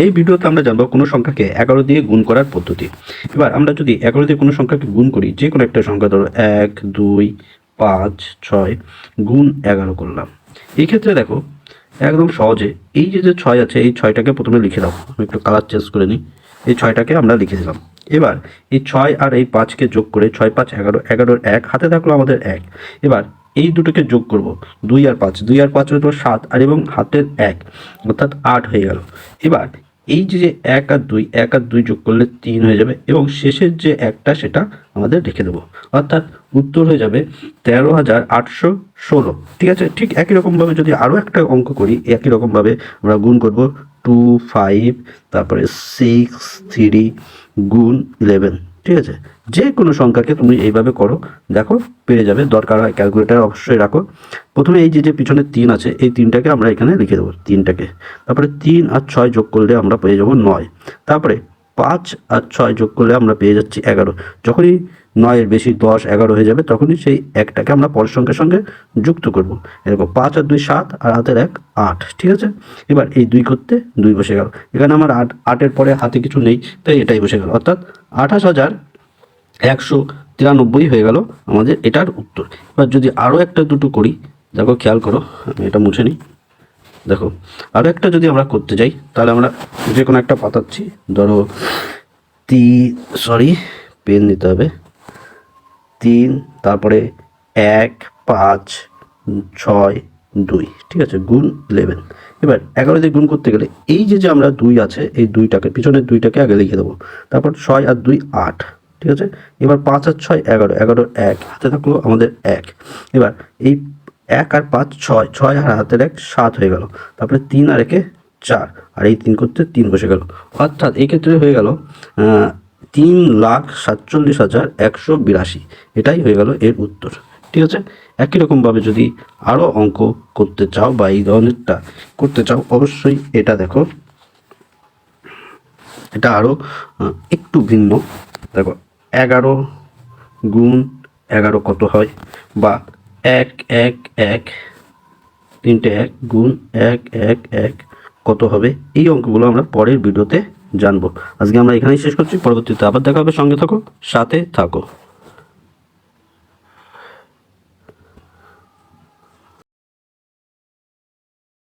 এই ভিডিওতে আমরা জানবো কোনো সংখ্যাকে 11 দিয়ে গুণ করার পদ্ধতি। এবার আমরা যদি 11 দিয়ে কোনো সংখ্যাকে গুণ করি, যে কোনো একটা সংখ্যা ধরো 1, 2, 5, 6 গুণ 11 করলাম। এই ক্ষেত্রে দেখো একদম সহজে এই যে 6 আছে, এই 6টাকে প্রথমে লিখে দাও। আমি একটু কালার চেঞ্জ করে নিই। এই 6টাকে আমরা লিখে দিলাম। এবার এই 6 আর এই 5কে যোগ করে 6, 5, 11, 11 1 হাতে থাকলো আমাদের 1। এবার এই দুটোকে যোগ করব, 2 আর 5, 2 আর 5 হয়ে গেল 7, আর এবং হাতের 1 অর্থাৎ 8 হয়ে গেল। এবার এই যে 1 আর 2, 1 আর 2 যোগ করলে 3 হয়ে যাবে, এবং শেষের যে একটা সেটা আমাদের রেখে দেবো, অর্থাৎ উত্তর হয়ে যাবে 13,816। ঠিক আছে, ঠিক একই রকমভাবে যদি আরও একটা অঙ্ক করি, একই রকমভাবে আমরা গুণ করব 2, 5, তারপরে 6, 3 গুণ 11। ঠিক আছে, যে কোনো সংখ্যাকে তুমি এইভাবে করো, দেখো পেরে যাবে। দরকার হয় ক্যালকুলেটার অবশ্যই রাখো। প্রথমে এই যে পিছনে 3 আছে, এই 3টাকে আমরা এখানে লিখে দেবো, 3টাকে। তারপরে 3 আর 6 যোগ করলে আমরা পেয়ে যাবো 9। তারপরে 5 আর 6 যোগ করলে আমরা পেয়ে যাচ্ছি 11। যখনই 9 এর বেশি 10, 11 হয়ে যাবে, তখনই সেই একটাকে আমরা পরের সংখ্যার সঙ্গে যুক্ত করব। এরকম 5 আর 2 7, আর হাতের 1 8। ঠিক আছে, এবার এই 2 করতে 2 বসে গেল। এখানে আমার 8 পরে হাতে কিছু নেই, তাই এটাই বসে গেল, অর্থাৎ 28,193 হয়ে গেল আমাদের এটার উত্তর। এবার যদি আরও একটা দুটো করি, দেখো খেয়াল করো, আমি এটা মুছে নিই। দেখো আরও একটা যদি আমরা করতে যাই, তাহলে আমরা যে কোনো একটা পাতাচ্ছি, ধরো পেন নিতে হবে। 3, তারপরে 1, 5, 6, 2। ঠিক আছে, গুণ 11। এবার 11 দিয়ে গুণ করতে গেলে এই যে আমরা 2 আছে, এই 2টাকে পিছনের 2টাকে আগে লিখে দেবো। তারপর 6 আর 2 8। ঠিক আছে, এবার 5 আর 6 11, 11 1 হাতে থাকলো আমাদের 1। এবার এই 1 আর 5 6, 6 আর হাতের 1 7 হয়ে গেল। তারপরে 3 আর 1 4, আর এই 3 করতে 3 বসে গেল, অর্থাৎ এই ক্ষেত্রে হয়ে গেল 3,47,182। এটাই হয়ে গেল এর উত্তর। ঠিক আছে, একই রকমভাবে যদি আরও অঙ্ক করতে চাও বা এই ধরনেরটা করতে চাও, অবশ্যই এটা দেখো, এটা আরও একটু ভিন্ন। দেখো 11 গুণ 11 কত হয়, বা 1 1 1 3টে 1 গুণ 1 1 1 কত হবে। এই অঙ্কগুলো আমরা পরের ভিডিওতে জানবো। আজকে আমরা এখানেই শেষ করছি, পরবর্তীতে আবার দেখা হবে। সঙ্গে থাকো, সাথে থাকো।